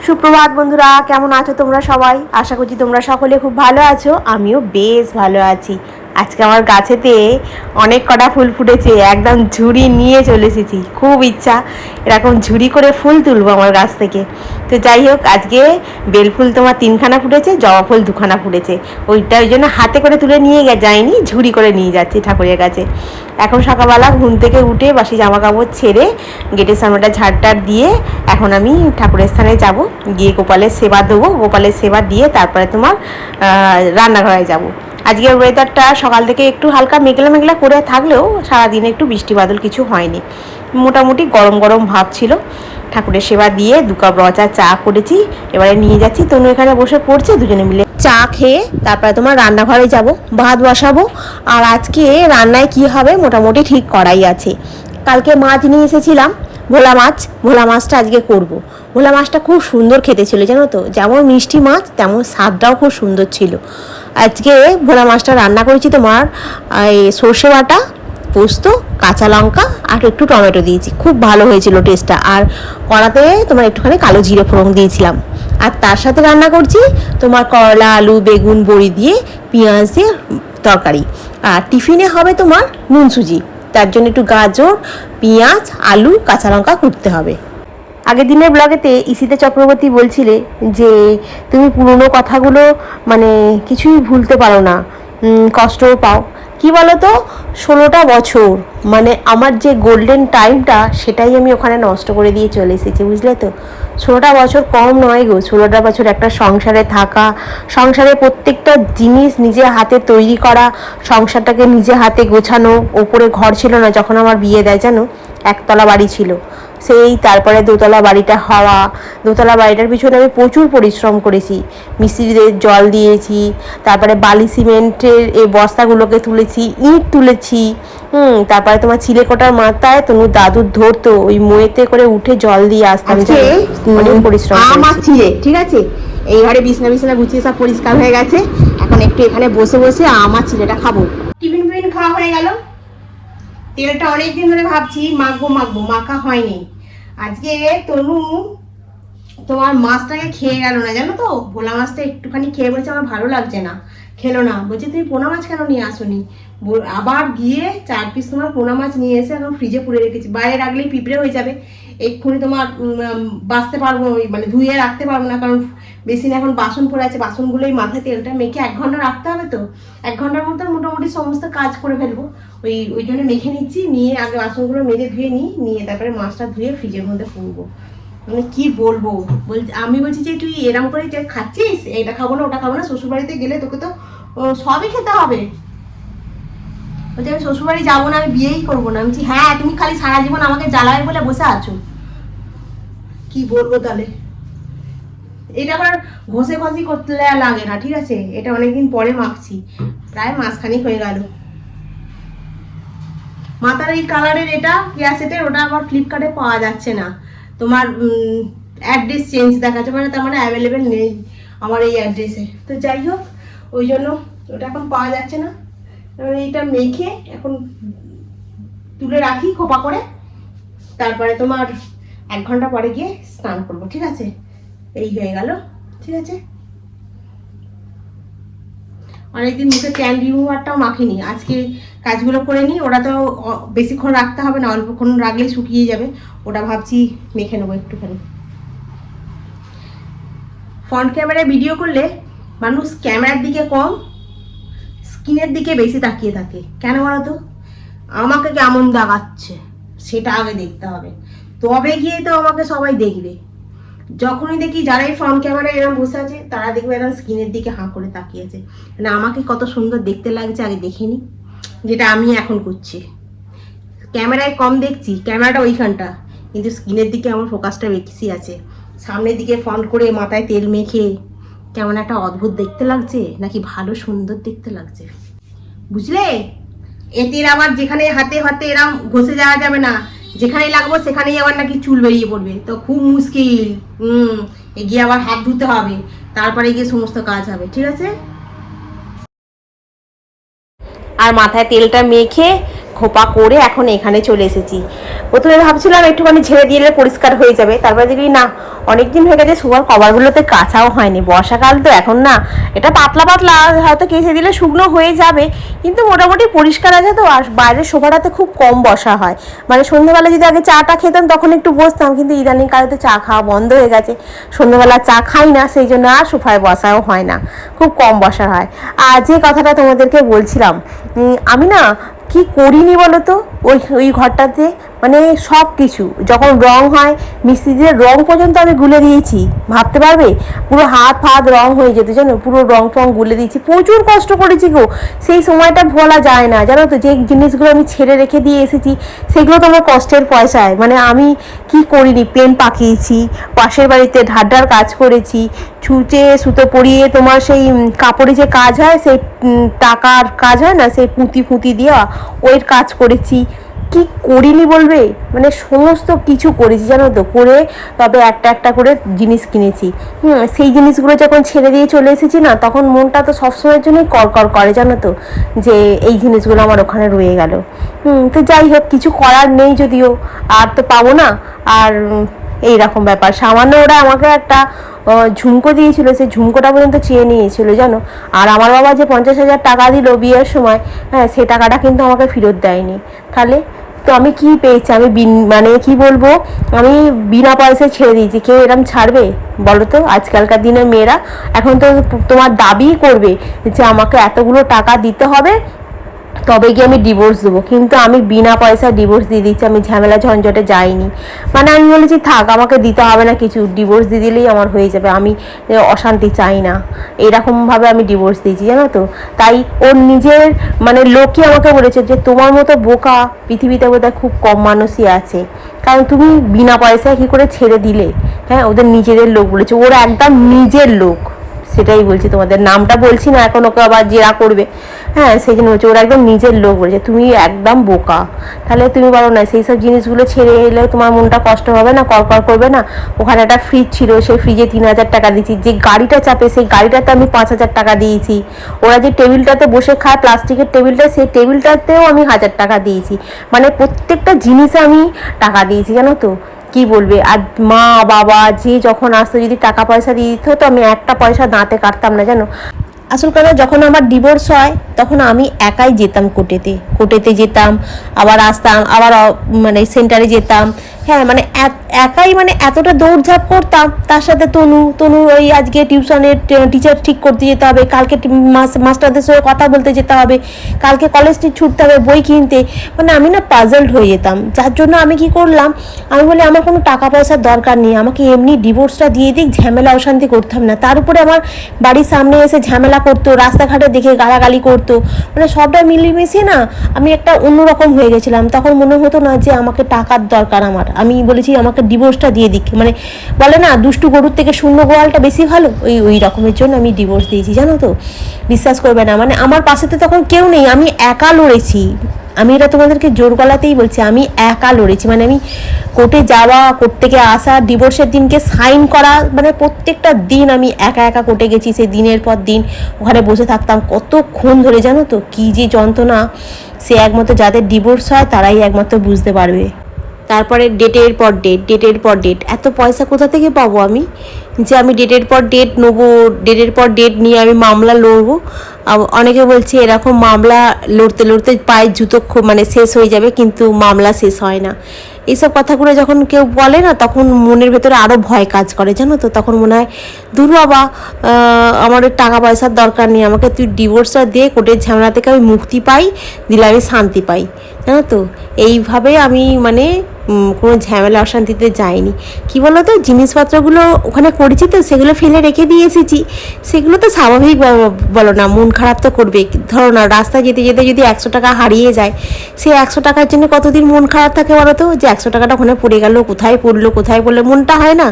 সুপ্রভাত বন্ধুরা, কেমন আছো তোমরা সবাই? আশা করছি তোমরা সকলে খুব ভালো আছো। আমিও বেশ ভালো আছি। আজকে আমার গাছেতে অনেক কটা ফুল ফুটেছে, একদম ঝুড়ি নিয়ে চলে এসেছি। খুব ইচ্ছা এরকম ঝুড়ি করে ফুল তুলবো আমার গাছ থেকে। তো যাই হোক, আজকে বেলফুল তোমার 3খানা ফুটেছে, জবা ফুল 2খানা ফুটেছে। ওই জন্য হাতে করে তুলে নিয়ে যাইনি, ঝুড়ি করে নিয়ে যাচ্ছি ঠাকুরের কাছে। এখন সকালবেলা ঘুম থেকে উঠে বাসি জামা কাপড় ছেড়ে গেটের সামনেটা ঝাড়টার দিয়ে এখন আমি ঠাকুরের স্থানে যাব, গিয়ে গোপালের সেবা দেবো। গোপালের সেবা দিয়ে তারপরে তোমার রান্নাঘরে যাব। আজকের ওয়েদারটা সকাল থেকে একটু হালকা মেঘলা মেঘলা করে থাকলেও সারাদিনে একটু বৃষ্টি বাদল কিছু হয়নি, মোটামুটি গরম গরম ভাব ছিল। ঠাকুরের সেবা দিয়ে 2 কাপ রচা চা করেছি, এবারে নিয়ে যাচ্ছি। তনু এখানে বসে পড়ছে, দুজনে মিলে চা খেয়ে তারপরে তোমার রান্নাঘরে যাব, ভাত বসাবো। আর আজকে রান্নায় কি হবে মোটামুটি ঠিক করাই আছে। কালকে মাছ নিয়ে এসেছিলাম, ভোলা মাছ। ভোলা মাছটা আজকে করব। ভোলা মাছটা খুব সুন্দর খেতে ছিল, জানো তো, যেমন মিষ্টি মাছ তেমন স্বাদটাও খুব সুন্দর ছিল। আজকে ভোলা মাছটা রান্না করেছি তোমার এই সর্ষে বাটা, পোস্ত, কাঁচা লঙ্কা আর একটু টমেটো দিয়েছি, খুব ভালো হয়েছিল টেস্টটা। আর কড়াতে তোমার একটুখানি কালো জিরে ফোড়ন দিয়েছিলাম। আর তার সাথে রান্না করছি তোমার করলা, আলু, বেগুন, বড়ি দিয়ে পেঁয়াজ দিয়ে তরকারি। আর টিফিনে হবে তোমার নুন সুজি, তার জন্য একটু গাজর, পেঁয়াজ, আলু, কাঁচা লঙ্কা কুটতে হবে। আগের দিনের ব্লগেতে ইসিতা চক্রবর্তী বলছিলে যে তুমি পুরনো কথাগুলো মানে কিছুই ভুলতে পারো না, কষ্টও পাও। কি বলো তো, 16টা বছর মানে আমার যে গোল্ডেন টাইমটা সেটাই আমি ওখানে নষ্ট করে দিয়ে চলে এসেছি, বুঝলে তো। 16টা বছর কম নয় গো। 16টা বছর একটা সংসারে থাকা, সংসারে প্রত্যেকটা জিনিস নিজে হাতে তৈরি করা, সংসারটাকে নিজে হাতে গোছানো। ওপরে ঘর ছিল না যখন আমার বিয়ে দেয়, জানো, একতলা বাড়ি ছিল। সেই তারপরে দোতলা বাড়িটা হওয়া, দোতলা বাড়িটার পিছনে আমি প্রচুর পরিশ্রম করেছি। মিস্ত্রিদের জল দিয়েছি, তারপরে বালি সিমেন্টের এই বস্তাগুলোকে তুলেছি, ইট তুলেছি। তারপরে তোমার চিলেকোটার মাথায় তনু দাদুর ধরতো, ওই মোয়েতে করে উঠে জল দিয়ে আসতাম। অনেক পরিশ্রম আমার ছিলে, ঠিক আছে। এই ঘরে বিছনা বিছনা গুছিয়ে সব পরিষ্কার হয়ে গেছে। এখন একটু এখানে বসে বসে আমার চিলেটা খাবো। টিফিন খাওয়া হয়ে গেল। তেলটা অনেকদিন ধরে ভাবছি মাখবো মাখবো, মাখা হয়নি। আজকে তনু তোমার মাছটাকে খেয়ে গেল না, জানো তো। ভোলা মাছটা একটুখানি খেয়ে বলছে আমার ভালো লাগছে না, খেলো না। বলছে তুমি পোনা মাছ কেন নিয়ে আসোনি? আবার গিয়ে 4 পিস তোমার পোনা মাছ নিয়ে এসে এখন ফ্রিজে পুরে রেখেছি। বাইরে রাখলেই পিঁপড়ে হয়ে যাবে, এক্ষুনি তোমার বাঁচতে পারবো, মানে ধুয়ে রাখতে পারবো না, কারণ বেসিনে এখন বাসন পড়ে আছে। বাসনগুলোই মাথায় তেলটা মেখে 1 ঘন্টা রাখতে হবে। তো 1 ঘন্টার মধ্যে মোটামুটি সমস্ত কাজ করে ফেলবো। ওই জন্য মেখে নিচ্ছি, নিয়ে আগে বাসনগুলো মেজে ধুয়ে নিয়ে তারপরে মাছটা ধুয়ে ফ্রিজের মধ্যে পুরবো। মানে কি বলবো, আমি বলছি যে তুই এরম করে খাচ্ছিস, এটা খাবো না ওটা খাবো না, শ্বশুরবাড়িতে গেলে তোকে তো সবই খেতে হবে। বলছি আমি শ্বশুরবাড়ি যাবো না, আমি বিয়েই করবো না। আমি বলছি হ্যাঁ, তুমি খালি সারা জীবন আমাকে জ্বালাবে বলে বসে আছো। কি বলবো তাহলে। এটা আবার ঘষে ঘষি করতে লাগে না, ঠিক আছে। এটা অনেকদিন পরে মাখছি, প্রায় মাসখানিক হয়ে গেল। মাথার এই কালারের এটা ক্যাসেটের, ওটা আবার ফ্লিপকার্টে পাওয়া যাচ্ছে না। তোমার অ্যাড্রেস চেঞ্জ দেখাচ্ছে, মানে তার মানে অ্যাভেলেবেল নেই আমার এই অ্যাড্রেসে। তো যাই হোক, ওই জন্য ওটা এখন পাওয়া যাচ্ছে না। এইটা মেখে এখন তুলে রাখি খোপা করে, তারপরে তোমার 1 ঘন্টা পরে গিয়ে স্নান করবো, ঠিক আছে। এই হয়ে গেল, ঠিক আছে। অনেকদিন মুখে ট্যান রিমুভারটাও মাখিনি, আজকে কাজগুলো করে নিই। ওটা তো বেশিক্ষণ রাখতে হবে না, অল্পক্ষণ রাখলেই শুকিয়ে যাবে। ওটা ভাবছি মেখে নেবো একটুখানি। ফ্রন্ট ক্যামেরায় ভিডিও করলে মানুষ ক্যামেরার দিকে কম, স্ক্রিনের দিকে বেশি তাকিয়ে থাকে। কেন বলো তো? আমাকে কেমন দেখাচ্ছে সেটা আগে দেখতে হবে, তবে গিয়ে তো আমাকে সবাই দেখবে। যখনই দেখি যারাই ফ্রন্ট ক্যামেরায় এরকম বসে আছে, তারা দেখবে এরকম স্ক্রিনের দিকে হাঁ করে তাকিয়ে আছে। মানে আমাকে কত সুন্দর দেখতে লাগছে আগে দেখে নি, যেটা আমি এখন করছি। ক্যামেরায় কম দেখছি, ক্যামেরাটা ওইখানটা, কিন্তু স্ক্রিনের দিকে আমার ফোকাসটা বেশি আছে। সামনের দিকে ফ্রন্ট করে মাথায় তেল মেখে কেমন একটা অদ্ভুত দেখতে লাগছে, নাকি ভালো সুন্দর দেখতে লাগছে, বুঝলে। এতে আবার যেখানে হাতে হাতে এরম ঘষে যাওয়া যাবে না, যেখানেই লাগবো সেখানেই আবার নাকি চুল বেরিয়ে পড়বে, তো খুব মুশকিল। এগিয়ে আবার হাত ধুতে হবে, তারপরে গিয়ে সমস্ত কাজ হবে, ঠিক আছে। আর মাথায় তেলটা মেখে খোপা করে এখন এখানে চলে এসেছি। প্রথমে ভাবছিলাম একটুখানি ঝেড়ে দিলে পরিষ্কার হয়ে যাবে, তারপরে দেখি না, অনেকদিন হয়ে গেছে শোয়ার কভারগুলোতে কাঁচাও হয়নি। বর্ষাকাল তো এখন না, এটা পাতলা পাতলা হয়তো কেচে দিলে শুকনো হয়ে যাবে, কিন্তু মোটামুটি পরিষ্কার আছে তো। আর বাইরের সোফাটাতে খুব কম বসা হয়, মানে সন্ধ্যেবেলা যদি আগে চাটা খেতাম তখন একটু বসতাম, কিন্তু ইদানিং কালে তো চা খাওয়া বন্ধ হয়ে গেছে, সন্ধ্যেবেলা চা খাই না, সেই জন্য আর সোফায় বসাও হয় না, খুব কম বসা হয়। আর যে কথাটা তোমাদেরকে বলছিলাম, আমি না কি করিনি বলো তো ওই ঘরটাতে, মানে সব কিছু যখন রং হয় মিস্ত্রিদের রং পর্যন্ত আমি গুলে দিয়েছি, ভাবতে পারবে, পুরো হাত ফাত রং হয়ে যেত জানো, পুরো রং ফং গুলে দিয়েছি, প্রচুর কষ্ট করেছি গো। সেই সময়টা ভোলা যায় না জানো তো, যে জিনিসগুলো আমি ছেড়ে রেখে দিয়ে এসেছি সেগুলো তো আমার কষ্টের পয়সায়, মানে আমি কি করিনি, পেন পাকিয়েছি, পাশের বাড়িতে ঢাড্ডার কাজ করেছি, ছুঁচে সুতো পরিয়ে তোমার সেই কাপড়ে যে কাজ হয়, সেই টাকার কাজ হয় না, সেই পুঁতি ফুঁতি দেওয়া, ওই কাজ করেছি। কি করিনি বলবে, মানে সমস্ত কিছু করেছি জানো তো, করে তবে একটা একটা করে জিনিস কিনেছি। সেই জিনিসগুলো যখন ছেড়ে দিয়ে চলে এসেছি না, তখন মনটা তো সবসময়ের জন্যই কড়কড় করে জানো তো, যে এই জিনিসগুলো আমার ওখানে রয়ে গেল। তো যাই হোক, কিছু করার নেই, যদিও আর তো পাবো না। আর এইরকম ব্যাপার, সামান্য ওরা আমাকে একটা ঝুমকো দিয়েছিল, সেই ঝুমকোটা পর্যন্ত চেয়ে নিয়েছিল জানো। আর আমার বাবা যে 50,000 টাকা দিল বিয়ের সময়, হ্যাঁ, সেই টাকাটা কিন্তু আমাকে ফেরত দেয়নি। তাহলে তো আমি কি পেয়েছি, আমি মানে কি বলবো, আমি বিনা পয়সায় ছেড়ে দিয়েছি। কেউ এরম ছাড়বে বলো তো, আজকালকার দিনের মেয়েরা এখন তো তোমার দাবি করবে যে আমাকে এতগুলো টাকা দিতে হবে তবে গিয়ে আমি ডিভোর্স দেবো, কিন্তু আমি বিনা পয়সায় ডিভোর্স দিয়ে দিচ্ছি, আমি ঝামেলা ঝঞ্ঝটে যাইনি। মানে আমি বলেছি থাক, আমাকে দিতে হবে না কিছু, ডিভোর্স দিয়ে দিলেই আমার হয়ে যাবে, আমি অশান্তি চাই না, এইরকমভাবে আমি ডিভোর্স দিয়েছি জানো তো। তাই ওর নিজের মানে লোকই আমাকে বলেছে যে তোমার মতো বোকা পৃথিবীতে বোধহয় খুব কম মানুষই আছে, কারণ তুমি বিনা পয়সায় কী করে ছেড়ে দিলে। হ্যাঁ, ওদের নিজেদের লোক বলেছে, ওরা একদম নিজের লোক, সেটাই বলছি, তোমাদের নামটা বলছি না এখন, ওকে আবার জেরা করবে। হ্যাঁ, সেই জন্য বলছে ওরা একদম নিজের লোক বলেছে, তুমি একদম বোকা। তাহলে তুমি বলো না, সেই সব জিনিসগুলো ছেড়ে এলে তোমার মনটা কষ্ট হবে না, কড়কড় করবে না? ওখানে একটা ফ্রিজ ছিল, সেই ফ্রিজে 3,000 টাকা দিয়েছি, যে গাড়িটা চাপে সেই গাড়িটাতে আমি 5,000 টাকা দিয়েছি, ওরা যে টেবিলটাতে বসে খায় প্লাস্টিকের টেবিলটা, সেই টেবিলটাতেও আমি 1,000 টাকা দিয়েছি, মানে প্রত্যেকটা জিনিসে আমি টাকা দিয়েছি জানো তো। কি বলবে, আর মা বাবা যে যখন আসতো যদি টাকা পয়সা দিয়ে দিত, তো আমি একটা পয়সা দাঁতে কাটতাম না জানো। আসল কথা, যখন আমার ডিভোর্স হয় তখন আমি একাই যেতাম কোর্টেতে যেতাম, আবার আসতাম, আবার মানে সেন্টারে যেতাম। হ্যাঁ, মানে একাই, মানে এতটা দৌড়ঝাঁপ করতাম। তার সাথে তনু ওই আজকে টিউশনের টিচার ঠিক করতে যেতে হবে, কালকে মাস্টারদের সঙ্গে কথা বলতে যেতে হবে, কালকে কলেজ ছুটতে হবে বই কিনতে, মানে আমি না পাজলড হয়ে যেতাম। যার জন্য আমি কি করলাম, আমি বলি আমার কোনো টাকা পয়সার দরকার নেই, আমাকে এমনি ডিভোর্সটা দিয়ে দিক, ঝামেলা অশান্তি করতাম না। তার উপরে আমার বাড়ির সামনে এসে ঝামেলা করতো, রাস্তাঘাটে দেখে গালাগালি করতো, মানে সবটা মিলিয়ে না আমি একটা অন্যরকম হয়ে গেছিলাম। তখন মনে হতো না যে আমাকে টাকার দরকার, আমি বলেছি আমাকে ডিভোর্সটা দিয়ে দিক, মানে বলে না দুষ্টু গরুর থেকে শূন্য গোয়ালটা বেশি ভালো, ওই রকমের জন্য আমি ডিভোর্স দিয়েছি জানো তো। বিশ্বাস করবে না, মানে আমার পাশে তো তখন কেউ নেই, আমি একা লড়েছি। আমি এটা তোমাদেরকে জোর গলাতেই বলছি, আমি একা লড়েছি, মানে আমি কোর্টে যাওয়া, কোর্ট থেকে আসা, ডিভোর্সের দিনকে সাইন করা, মানে প্রত্যেকটা দিন আমি একা একা কোর্টে গেছি। সেই দিনের পর দিন ওখানে বসে থাকতাম কতক্ষণ ধরে জানো তো, কী যে যন্ত্রণা, সে একমাত্র যাদের ডিভোর্স হয় তারাই একমাত্র বুঝতে পারবে। তারপরে ডেটের পর ডেট, এত পয়সা কোথা থেকে পাবো আমি, যে আমি ডেটের পর ডেট নেবো, ডেটের পর ডেট নিয়ে আমি মামলা লড়বো। অনেকে বলছে এরকম মামলা লড়তে লড়তে পায়ের জুতো মানে শেষ হয়ে যাবে, কিন্তু মামলা শেষ হয় না। এইসব কথাগুলো যখন কেউ বলে না, তখন মনের ভেতরে আরও ভয় কাজ করে জানো তো। তখন মনে হয় দূর বাবা, আমার টাকা পয়সার দরকার নেই, আমাকে তুই ডিভোর্সটা দিয়ে কোর্টের ঝামেলা থেকে আমি মুক্তি পাই, দিলে আমি শান্তি পাই জানো তো। এইভাবে আমি মানে কোনো ঝামেলা অশান্তিতে যাইনি। কি বলো তো, জিনিসপত্রগুলো ওখানে করেছি তো, সেগুলো ফেলে রেখে দিয়ে এসেছি, সেগুলো তো স্বাভাবিক বলো না, মন খারাপ তো করবে। ধরো না, রাস্তায় যেতে যেতে যদি 100 টাকা হারিয়ে যায়, সেই 100 টাকার জন্য কতদিন মন খারাপ থাকে বলো তো, যে 100 টাকাটা ওখানে পড়ে গেল, কোথায় পড়লো মনটা হয় না।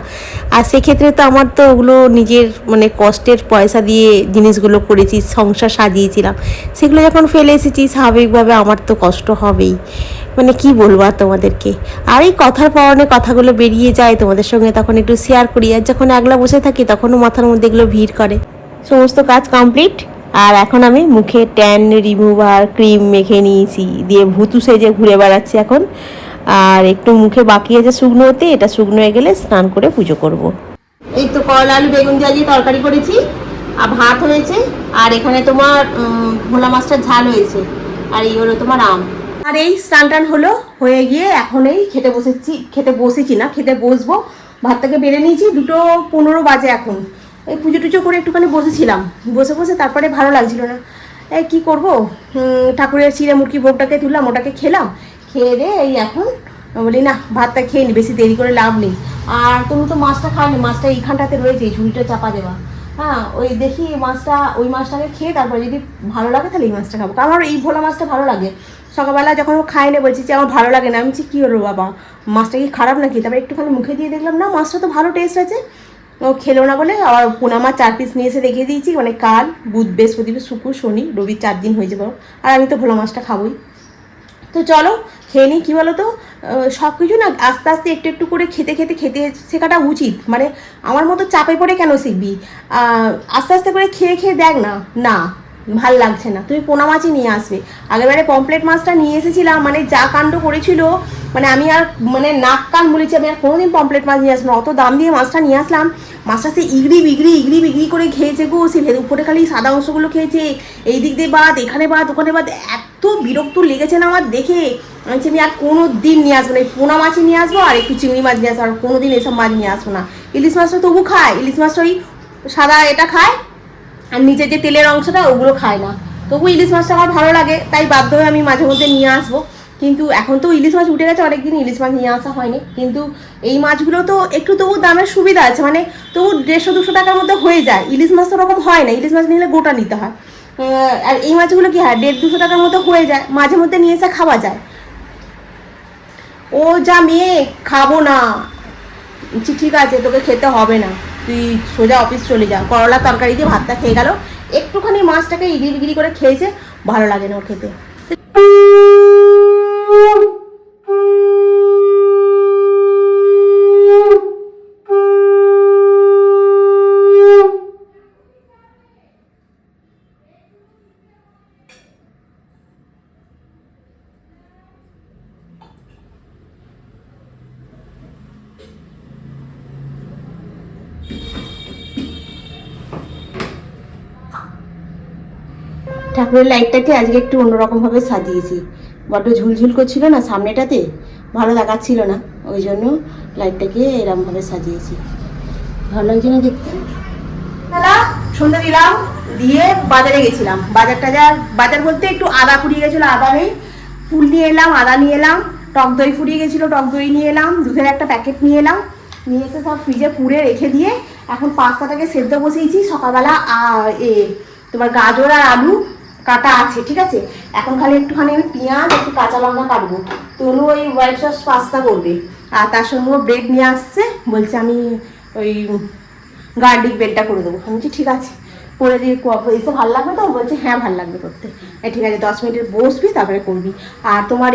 আর সেক্ষেত্রে তো আমার তো ওগুলো নিজের মানে কষ্টের পয়সা দিয়ে জিনিসগুলো করেছি, সংসার সাজিয়েছিলাম, সেগুলো যখন ফেলে এসেছি স্বাভাবিকভাবে আমার তো কষ্ট হবেই। মানে কি বলবো আর তোমাদেরকে। আর এই কথার পরনে কথাগুলো বেরিয়ে যায় তোমাদের সঙ্গে, তখন একটু শেয়ার করি। আর যখন একলা বসে থাকি তখনও মাথার মধ্যে এগুলো ভিড় করে। সমস্ত কাজ কমপ্লিট, আর এখন আমি মুখে ট্যান রিমুভার ক্রিম মেখে নিয়েছি, দিয়ে ভুতু সেজে ঘুরে বেড়াচ্ছি এখন। আর একটু মুখে বাকি আছে শুকনো হতে, এটা শুকনো হয়ে গেলে স্নান করে পুজো করব। এই তো করলা আলু বেগুন দিয়ে তরকারি করেছি, আর ভাত হয়েছে, আর এখানে তোমার ভোলা মাছটার ঝাল হয়েছে, আর এই হলো তোমার আম। আর এই স্নান টান হলো, হয়ে গিয়ে এখন এই খেতে বসেছি না, খেতে বসবো। ভাতটাকে বেড়ে নিয়েছি, 2:15 বাজে এখন। এই পুজো টুজো করে একটুখানি বসেছিলাম, বসে তারপরে ভালো লাগছিল না, এই কী করবো, ঠাকুরের চিড়ে মুরগি ভোগটাকে তুললাম, ওটাকে খেলাম, খেয়ে দিয়ে এই এখন বলি না ভাতটা খেয়ে নি, বেশি দেরি করে লাভ নেই। আর তুমি তো মাছটা খাওনি, মাছটা এইখানটাতে রয়েছে, ঝুড়িটা চাপা দেওয়া। হ্যাঁ, ওই দেখি ওই মাছটাকে খেয়ে তারপরে যদি ভালো লাগে তাহলে এই মাছটা খাবো, কারণ আমার এই ভোলা মাছটা ভালো লাগে। সকালবেলা যখন ও খাই না বলছি যে আমার ভালো লাগে না, আমি বলছি কী হলো বাবা, মাছটা কি খারাপ নাকি? তারপরে একটুখানি মুখে দিয়ে দেখলাম না মাছটা তো ভালো টেস্ট আছে। ও খেলো না বলে আবার পোনা মাছ 4 পিস নিয়ে এসে রেখে দিয়েছি, মানে কাল বুধ বৃহস্পতিবার শুক্র শনি রবি 4 দিন হয়ে যাবে, আর আমি তো ভোলা মাছটা খাবোই। তো চলো খেয়ে নিই। কী বলো তো, সব কিছু না আস্তে আস্তে একটু একটু করে খেতে শেখাটা উচিত, মানে আমার মতো চাপে পড়ে কেন শিখবি? আস্তে আস্তে করে খেয়ে দেখ না, না ভাল লাগছে না, তুমি পোনা মাছই নিয়ে আসবে। আগেরবারে পমপ্লেট মাছটা নিয়ে এসেছিলাম, মানে যা কাণ্ড করেছিল, মানে আমি আর মানে নাক কান বলেছি, আমি আর কোনোদিন পমপ্লেট মাছ নিয়ে আসবো না। অত দাম দিয়ে মাছটা নিয়ে আসলাম, মাছটা সে ইগড়ি বিগড়ি করে খেয়েছে গো, সে উপরে খালি সাদা অংশগুলো খেয়েছে, এই দিক দিয়ে বাদ, এখানে বাদ, ওখানে বাদ, এত বিরক্ত লেগেছে না আমার দেখে। আমি আর কোনো দিন নিয়ে আসবো না, এই পোনা মাছই নিয়ে আসবো আর একটু চিংড়ি মাছ নিয়ে আসবো, আর কোনো দিন এসব মাছ নিয়ে আসবো না। ইলিশ মাছটা তবু খায়, ইলিশ মাছটা ওই সাদা এটা খায়, আর নিচের যে তেলের অংশটা ওগুলো খায় না, তবু ইলিশ মাছটা আমার ভালো লাগে, তাই বাধ্য হয়ে আমি মাঝে মধ্যে নিয়ে আসবো। কিন্তু এখন তো ইলিশ মাছ উঠে গেছে, অনেকদিন ইলিশ মাছ নিয়ে আসা হয়নি, কিন্তু এই মাছগুলো তো একটু তবু দামের সুবিধা আছে, মানে তবু 150-200 টাকার মধ্যে হয়ে যায়। ইলিশ মাছ তো ওরকম হয় না, ইলিশ মাছ নিলে গোটা নিতে হয়, আর এই মাছগুলো কি হয় 150-200 টাকার মধ্যে হয়ে যায়, মাঝে মধ্যে নিয়ে এসে খাওয়া যায়। ও যা মেয়ে, খাবো না, ঠিক আছে তোকে খেতে হবে না, তুই সোজা অফিস চলে যা। করলা তরকারি দিয়ে ভাতটা খেয়ে গেল, একটুখানি মাছটাকে ইগড়ি করে খেয়েছে, ভালো লাগে না ওর খেতে। ঠাকুরের লাইটটাকে আজকে একটু অন্যরকমভাবে সাজিয়েছি, বড্ড ঝুলঝুল করছিল না সামনেটাতে, ভালো দেখাচ্ছিল না, ওই জন্য লাইটটাকে এরকমভাবে সাজিয়েছি, ভালো লাগছে না দেখতে। দাদা সন্ধ্যা দিলাম, দিয়ে বাজারে গেছিলাম, বাজার বলতে একটু আদা ফুরিয়ে গেছিলো, আদা নেই, ফুল নিয়ে এলাম, আদা নিয়ে এলাম, টক দই ফুরিয়ে গেছিলো, টক দই নিয়ে এলাম, দুধের একটা প্যাকেট নিয়ে এলাম, নিয়ে এসে সব ফ্রিজে পুড়ে রেখে দিয়ে এখন পাস্তাটাকে সেদ্ধ বসিয়েছি। সকালবেলা তোমার গাজর আর আলু কাটা আছে, ঠিক আছে, এখন খালি একটুখানি আমি পেঁয়াজ একটু কাঁচা লঙ্কা কাটবো। তনু ওই হোয়াইট সস পাস্তা করবে, আর তার সঙ্গে ব্রেড নিয়ে আসছে, বলছে আমি ওই গার্লিক ব্রেডটা করে দেবো। আমি বলছি ঠিক আছে করে দিয়ে, এসে ভালো লাগবে তো? বলছে হ্যাঁ ভালো লাগবে করতে। ঠিক আছে 10 মিনিটের বসবি তারপরে করবি। আর তোমার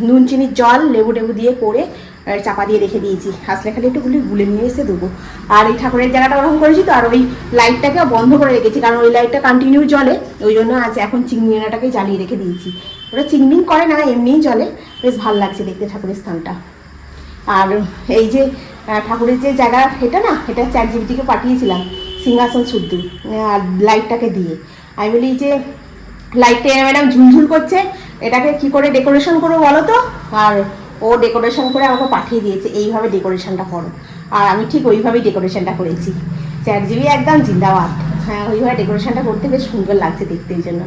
নুন চিনির জল লেবু টেবু দিয়ে করে চাপা দিয়ে রেখে দিয়েছি, আসলে খালি একটু গুলে নিয়ে এসে দেবো। আর এই ঠাকুরের জায়গাটা ওরকম করেছি তো, আর ওই লাইটটাকে বন্ধ করে রেখেছি, কারণ ওই লাইটটা কন্টিনিউ জ্বলে, ওই জন্য আজ এখন চিংড়িনাটাকে জ্বালিয়ে রেখে দিয়েছি। ওটা চিংমিং করে না, এমনিই জ্বলে, বেশ ভালো লাগছে দেখতে ঠাকুরের স্থানটা। আর এই যে ঠাকুরের যে জায়গা, এটা না, এটা ChatGPT-কে পাঠিয়েছিলাম সিংহাসন শুদ্ধ আর লাইটটাকে দিয়ে। আমি বলি যে লাইটটা ম্যাডাম ঝুলঝুল করছে, এটাকে কি করে ডেকোরেশন করবো বলো তো? আর ও ডেকোরেশন করে আমাকে পাঠিয়ে দিয়েছে, এইভাবে ডেকোরেশনটা করো। আর আমি ঠিক ওইভাবেই ডেকোরেশনটা করেছি। ChatGPT একদম জিন্দাবাদ। হ্যাঁ, ওইভাবে ডেকোরেশনটা করতে বেশ সুন্দর লাগছে দেখতে, এই জন্য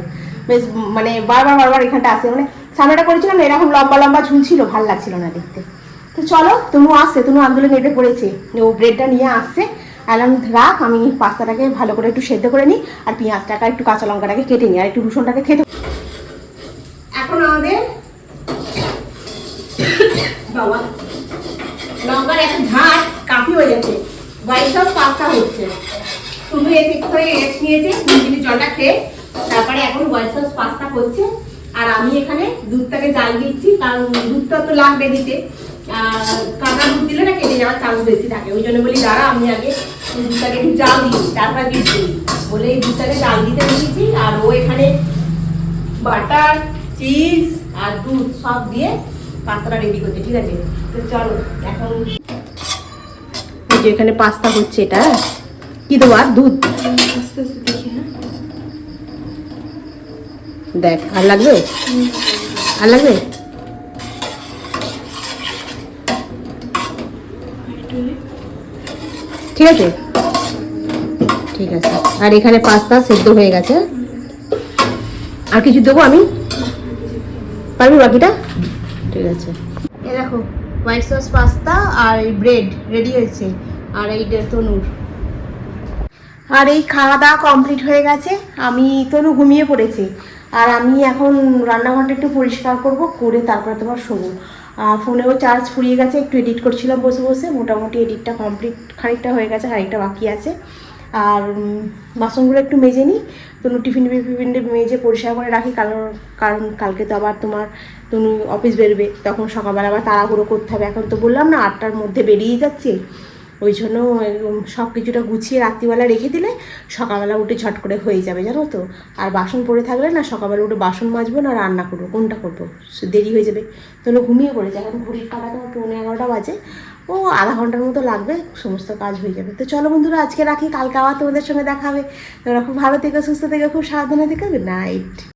বেশ মানে বারবার এখানটা আসে, মানে সামনেটা করেছিলাম এরকম লম্বা লম্বা ঝুলছিল, ভালো লাগছিল না দেখতে। তো চলো, তনু আসছে, তনু আন্দোলন নেমে পড়েছে, ও ব্রেডটা নিয়ে আসছে, অ্যালাম রাখ, আমি পাস্তাটাকে ভালো করে একটু সেদ্ধ করে নিই, আর পেঁয়াজটাকে একটু কাঁচা লঙ্কাটাকে কেটে নিই, আর একটু রসুনটাকে খেতে। এখন আমাদের বাবা লঙ্কার একটা ঝাঁট কাফি হয়ে যাচ্ছে, হোয়াইট সস পাস্তা হচ্ছে। তুমি একটু করে রেস্ট নিয়েছে, জলটা খেয়ে তারপরে এখন হোয়াইট সস পাস্তা করছে। আর আমি এখানে দুধটাকে জাল দিচ্ছি, কারণ দুধটা তো লাগবে দিতে, কাঁচা দুধ দিলে না কেটে যাওয়ার চান্স বেশি থাকে, ওই জন্য বলি দাঁড়া আমি আগে দুধটাকে একটু জাল দিই তারপর দুধ দিই বলে এই দুধটাকে জাল দিতে বসেছি। আর ও এখানে বাটার চিজ আর দুধ সব দিয়ে পাস্তাটা রেডি করছে। ঠিক আছে, তো চলো এখন এখানে পাস্তা হচ্ছে। এটা কি দেবো আর দুধ আস্তে আস্তে দেখি। হ্যাঁ দেখ, আর লাগবে আর লাগবে ঠিক আছে ঠিক আছে। আর এখানে পাস্তা সেদ্ধ হয়ে গেছে। আর কিছু দেবো আমি, পারবি বাকিটা? ঠিক আছে, এ দেখো হোয়াইট সস পাস্তা আর এই ব্রেড রেডি হয়েছে। আর এই তনুর, আর এই খাওয়া দাওয়া কমপ্লিট হয়ে গেছে। আমি তনু ঘুমিয়ে পড়েছি আর আমি এখন রান্নাঘরটা একটু পরিষ্কার করব, করে তারপরে তোমার শোবো। ফোনেও চার্জ ফুরিয়ে গেছে, একটু এডিট করছিলাম বসে বসে, মোটামুটি এডিটটা কমপ্লিট খানিকটা হয়ে গেছে, খানিকটা বাকি আছে। আর বাসনগুলো একটু মেজে নিই, তনু টিফিন মেজে পরিষ্কার করে রাখি, কারণ কালকে তো আবার তোমার তনু অফিস বেরোবে, তখন সকালবেলা আবার তাড়াহুড়ো করতে হবে। এখন তো বললাম না 8টার মধ্যে বেরিয়ে যাচ্ছে, ওই জন্য সব কিছুটা গুছিয়ে রাত্রিবেলা রেখে দিলে সকালবেলা উঠে ঝট করে হয়ে যাবে, জানো তো। আর বাসন পড়ে থাকলে না সকালবেলা উঠে বাসন মাজবো না রান্না করবো, কোনটা করবো, দেরি হয়ে যাবে। তনু ঘুমিয়ে পড়েছে, এখন ঘড়ির কাটা তোমার 11:15 বাজে, ও আধা ঘন্টার মতো লাগবে, সমস্ত কাজ হয়ে যাবে। তো চলো বন্ধুরা আজকে রাখি, কালকে আবার তোমাদের সঙ্গে দেখা হবে। তোমরা খুব ভালো থেকো, সুস্থ থেকো, খুব সাবধানে থেকো। Good night.